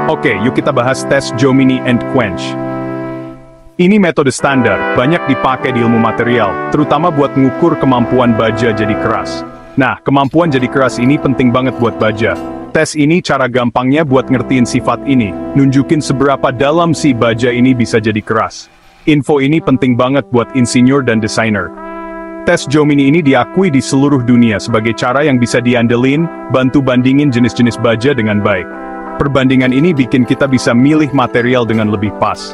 Oke, yuk kita bahas tes Jomini and Quench. Ini metode standar, banyak dipakai di ilmu material, terutama buat ngukur kemampuan baja jadi keras. Nah, kemampuan jadi keras ini penting banget buat baja. Tes ini cara gampangnya buat ngertiin sifat ini, nunjukin seberapa dalam si baja ini bisa jadi keras. Info ini penting banget buat insinyur dan desainer. Tes Jomini ini diakui di seluruh dunia sebagai cara yang bisa diandelin, bantu bandingin jenis-jenis baja dengan baik. Perbandingan ini bikin kita bisa milih material dengan lebih pas.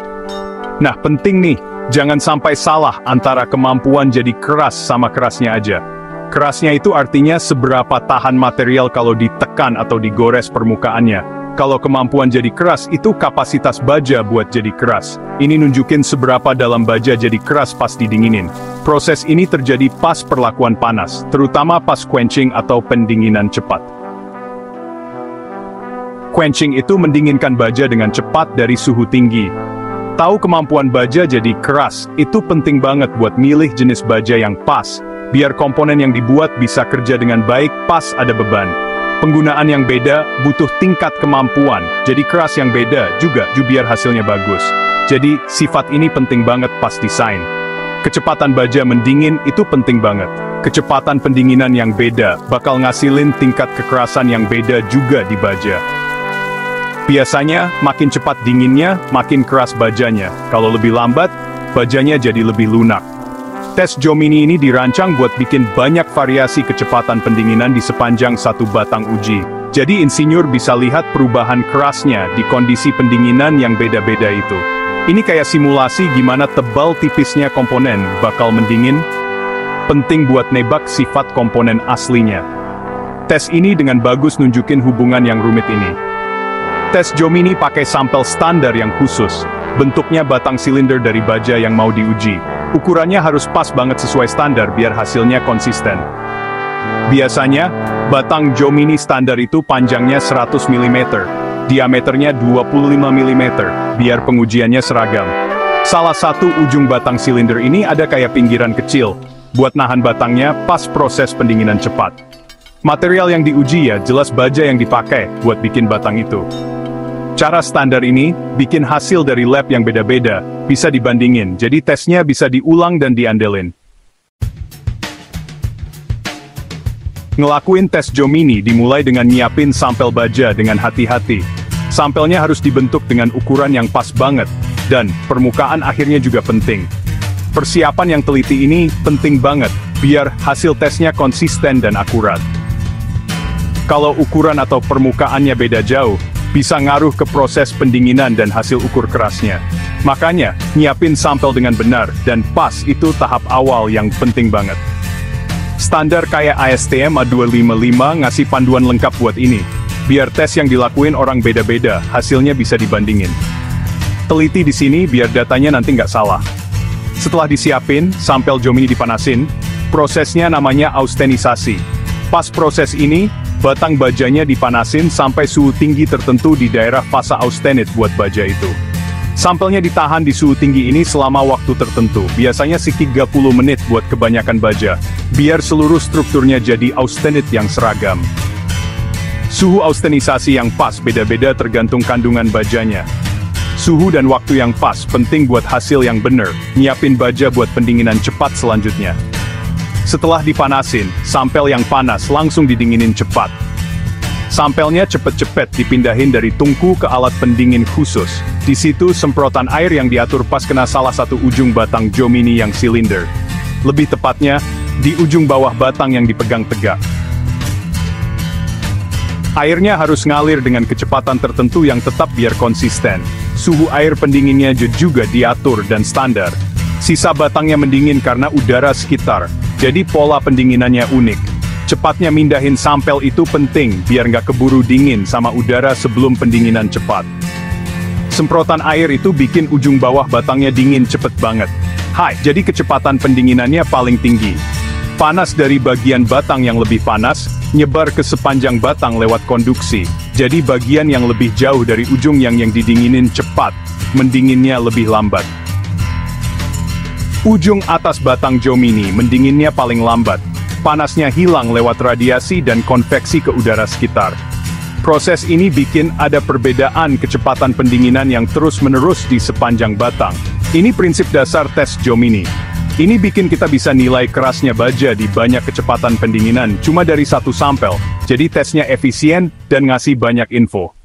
Nah, penting nih, jangan sampai salah antara kemampuan jadi keras sama kerasnya aja. Kerasnya itu artinya seberapa tahan material kalau ditekan atau digores permukaannya. Kalau kemampuan jadi keras itu kapasitas baja buat jadi keras. Ini nunjukin seberapa dalam baja jadi keras pas didinginin. Proses ini terjadi pas perlakuan panas, terutama pas quenching atau pendinginan cepat. Quenching itu mendinginkan baja dengan cepat dari suhu tinggi. Tahu kemampuan baja jadi keras, itu penting banget buat milih jenis baja yang pas, biar komponen yang dibuat bisa kerja dengan baik pas ada beban. Penggunaan yang beda butuh tingkat kemampuan, jadi keras yang beda juga biar hasilnya bagus. Jadi, sifat ini penting banget pas desain. Kecepatan baja mendingin itu penting banget. Kecepatan pendinginan yang beda bakal ngasilin tingkat kekerasan yang beda juga di baja. Biasanya, makin cepat dinginnya, makin keras bajanya. Kalau lebih lambat, bajanya jadi lebih lunak. Tes Jomini ini dirancang buat bikin banyak variasi kecepatan pendinginan di sepanjang satu batang uji. Jadi insinyur bisa lihat perubahan kerasnya di kondisi pendinginan yang beda-beda itu. Ini kayak simulasi gimana tebal tipisnya komponen bakal mendingin. Penting buat nebak sifat komponen aslinya. Tes ini dengan bagus nunjukin hubungan yang rumit ini. Tes Jomini pakai sampel standar yang khusus. Bentuknya batang silinder dari baja yang mau diuji. Ukurannya harus pas banget sesuai standar biar hasilnya konsisten. Biasanya, batang Jomini standar itu panjangnya 100 mm, diameternya 25 mm, biar pengujiannya seragam. Salah satu ujung batang silinder ini ada kayak pinggiran kecil, buat nahan batangnya pas proses pendinginan cepat. Material yang diuji ya jelas baja yang dipakai buat bikin batang itu. Cara standar ini, bikin hasil dari lab yang beda-beda, bisa dibandingin, jadi tesnya bisa diulang dan diandelin. Ngelakuin tes Jomini dimulai dengan nyiapin sampel baja dengan hati-hati. Sampelnya harus dibentuk dengan ukuran yang pas banget, dan permukaan akhirnya juga penting. Persiapan yang teliti ini penting banget, biar hasil tesnya konsisten dan akurat. Kalau ukuran atau permukaannya beda jauh, bisa ngaruh ke proses pendinginan dan hasil ukur kerasnya. Makanya, nyiapin sampel dengan benar dan pas itu tahap awal yang penting banget. Standar kayak ASTM A255 ngasih panduan lengkap buat ini. Biar tes yang dilakuin orang beda-beda, hasilnya bisa dibandingin. Teliti di sini biar datanya nanti nggak salah. Setelah disiapin, sampel Jomini dipanasin, prosesnya namanya austenisasi. Pas proses ini, batang bajanya dipanasin sampai suhu tinggi tertentu di daerah fase austenit buat baja itu. Sampelnya ditahan di suhu tinggi ini selama waktu tertentu, biasanya sih 30 menit buat kebanyakan baja, biar seluruh strukturnya jadi austenit yang seragam. Suhu austenisasi yang pas beda-beda tergantung kandungan bajanya. Suhu dan waktu yang pas penting buat hasil yang bener, nyiapin baja buat pendinginan cepat selanjutnya. Setelah dipanasin, sampel yang panas langsung didinginin cepat. Sampelnya cepet-cepet dipindahin dari tungku ke alat pendingin khusus. Di situ semprotan air yang diatur pas kena salah satu ujung batang Jomini yang silinder. Lebih tepatnya, di ujung bawah batang yang dipegang tegak. Airnya harus ngalir dengan kecepatan tertentu yang tetap biar konsisten. Suhu air pendinginnya juga diatur dan standar. Sisa batangnya mendingin karena udara sekitar. Jadi pola pendinginannya unik. Cepatnya mindahin sampel itu penting, biar nggak keburu dingin sama udara sebelum pendinginan cepat. Semprotan air itu bikin ujung bawah batangnya dingin cepet banget. Jadi kecepatan pendinginannya paling tinggi. Panas dari bagian batang yang lebih panas, nyebar ke sepanjang batang lewat konduksi. Jadi bagian yang lebih jauh dari ujung yang didinginin cepat, mendinginnya lebih lambat. Ujung atas batang Jomini mendinginnya paling lambat. Panasnya hilang lewat radiasi dan konveksi ke udara sekitar. Proses ini bikin ada perbedaan kecepatan pendinginan yang terus-menerus di sepanjang batang. Ini prinsip dasar tes Jomini. Ini bikin kita bisa nilai kerasnya baja di banyak kecepatan pendinginan cuma dari satu sampel, jadi tesnya efisien dan ngasih banyak info.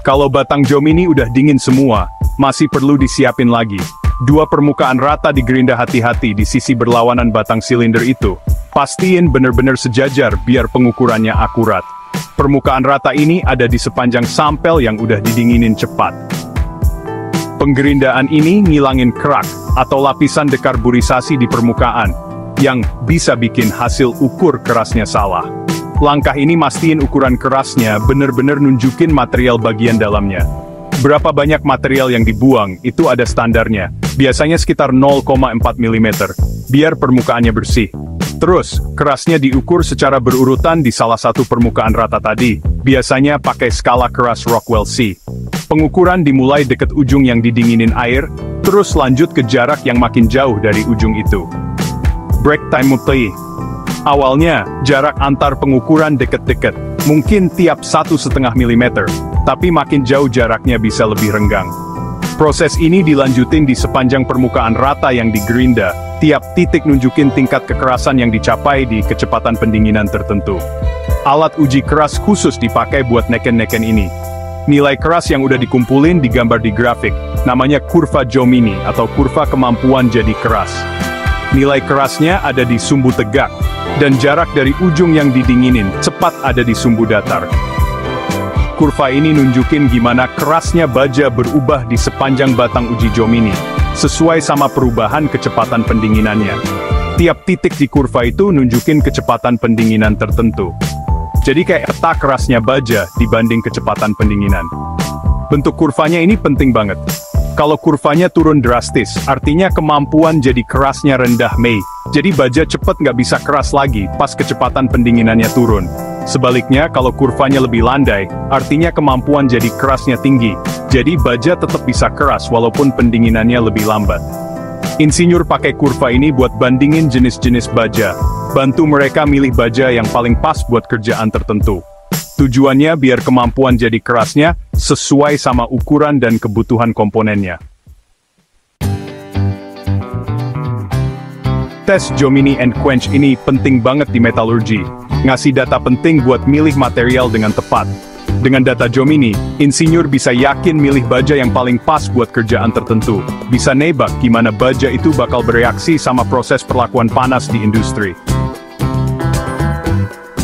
Kalau batang Jomini udah dingin semua, masih perlu disiapin lagi. Dua permukaan rata digerinda hati-hati di sisi berlawanan batang silinder itu. Pastiin bener-bener sejajar biar pengukurannya akurat. Permukaan rata ini ada di sepanjang sampel yang udah didinginin cepat. Penggerindaan ini ngilangin kerak atau lapisan dekarburisasi di permukaan, yang bisa bikin hasil ukur kerasnya salah. Langkah ini mastiin ukuran kerasnya bener-bener nunjukin material bagian dalamnya. Berapa banyak material yang dibuang, itu ada standarnya. Biasanya sekitar 0,4 mm, biar permukaannya bersih. Terus, kerasnya diukur secara berurutan di salah satu permukaan rata tadi, biasanya pakai skala keras Rockwell C. Pengukuran dimulai dekat ujung yang didinginin air, terus lanjut ke jarak yang makin jauh dari ujung itu. Break time multi. Awalnya, jarak antar pengukuran deket-deket, mungkin tiap 1,5 mm, tapi makin jauh jaraknya bisa lebih renggang. Proses ini dilanjutin di sepanjang permukaan rata yang digerinda, tiap titik nunjukin tingkat kekerasan yang dicapai di kecepatan pendinginan tertentu. Alat uji keras khusus dipakai buat neken-neken ini. Nilai keras yang udah dikumpulin digambar di grafik, namanya kurva Jomini atau kurva kemampuan jadi keras. Nilai kerasnya ada di sumbu tegak, dan jarak dari ujung yang didinginin cepat ada di sumbu datar. Kurva ini nunjukin gimana kerasnya baja berubah di sepanjang batang uji Jomini, sesuai sama perubahan kecepatan pendinginannya. Tiap titik di kurva itu nunjukin kecepatan pendinginan tertentu. Jadi kayak peta kerasnya baja dibanding kecepatan pendinginan. Bentuk kurvanya ini penting banget. Kalau kurvanya turun drastis, artinya kemampuan jadi kerasnya rendah Mei. Jadi baja cepet nggak bisa keras lagi pas kecepatan pendinginannya turun. Sebaliknya, kalau kurvanya lebih landai, artinya kemampuan jadi kerasnya tinggi. Jadi baja tetap bisa keras walaupun pendinginannya lebih lambat. Insinyur pakai kurva ini buat bandingin jenis-jenis baja. Bantu mereka milih baja yang paling pas buat kerjaan tertentu. Tujuannya biar kemampuan jadi kerasnya sesuai sama ukuran dan kebutuhan komponennya. Tes Jomini and Quench ini penting banget di metalurgi, ngasih data penting buat milih material dengan tepat. Dengan data Jomini, insinyur bisa yakin milih baja yang paling pas buat kerjaan tertentu, bisa nebak gimana baja itu bakal bereaksi sama proses perlakuan panas di industri.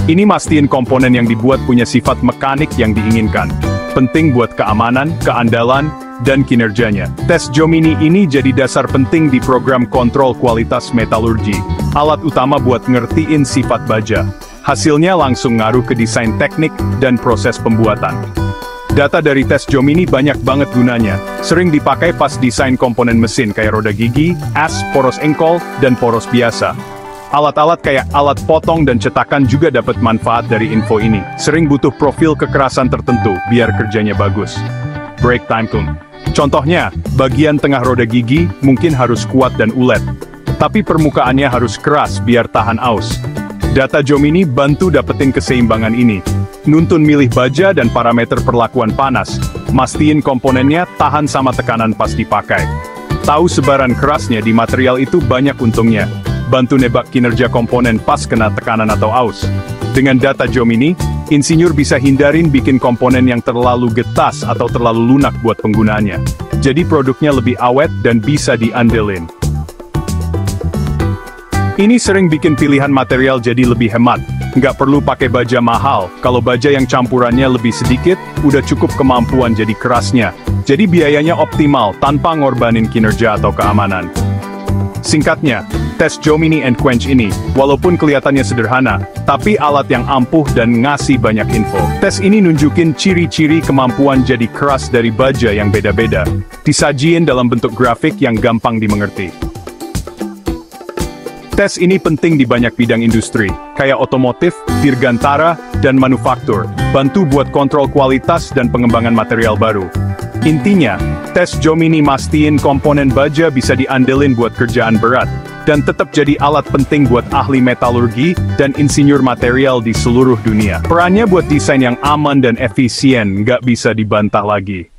Ini mastiin komponen yang dibuat punya sifat mekanik yang diinginkan. Penting buat keamanan, keandalan, dan kinerjanya. Tes Jomini ini jadi dasar penting di program kontrol kualitas metalurgi, alat utama buat ngertiin sifat baja. Hasilnya langsung ngaruh ke desain teknik dan proses pembuatan. Data dari tes Jomini banyak banget gunanya, sering dipakai pas desain komponen mesin kayak roda gigi, as, poros engkol, dan poros biasa. Alat-alat kayak alat potong dan cetakan juga dapat manfaat dari info ini. Sering butuh profil kekerasan tertentu biar kerjanya bagus. Break time tune. Contohnya, bagian tengah roda gigi mungkin harus kuat dan ulet, tapi permukaannya harus keras biar tahan aus. Data Jomini bantu dapetin keseimbangan ini. Nuntun milih baja dan parameter perlakuan panas, mastiin komponennya tahan sama tekanan pas dipakai. Tahu sebaran kerasnya di material itu banyak untungnya. Bantu nebak kinerja komponen pas kena tekanan atau aus. Dengan data Jomini, insinyur bisa hindarin bikin komponen yang terlalu getas atau terlalu lunak buat penggunaannya. Jadi produknya lebih awet dan bisa diandelin. Ini sering bikin pilihan material jadi lebih hemat. Nggak perlu pakai baja mahal, kalau baja yang campurannya lebih sedikit, udah cukup kemampuan jadi kerasnya. Jadi biayanya optimal tanpa ngorbanin kinerja atau keamanan. Singkatnya, tes Jomini and Quench ini, walaupun kelihatannya sederhana, tapi alat yang ampuh dan ngasih banyak info. Tes ini nunjukin ciri-ciri kemampuan jadi keras dari baja yang beda-beda, disajiin dalam bentuk grafik yang gampang dimengerti. Tes ini penting di banyak bidang industri, kayak otomotif, dirgantara, dan manufaktur, bantu buat kontrol kualitas dan pengembangan material baru. Intinya, tes Jomini mastiin komponen baja bisa diandelin buat kerjaan berat, dan tetap jadi alat penting buat ahli metalurgi dan insinyur material di seluruh dunia. Perannya buat desain yang aman dan efisien nggak bisa dibantah lagi.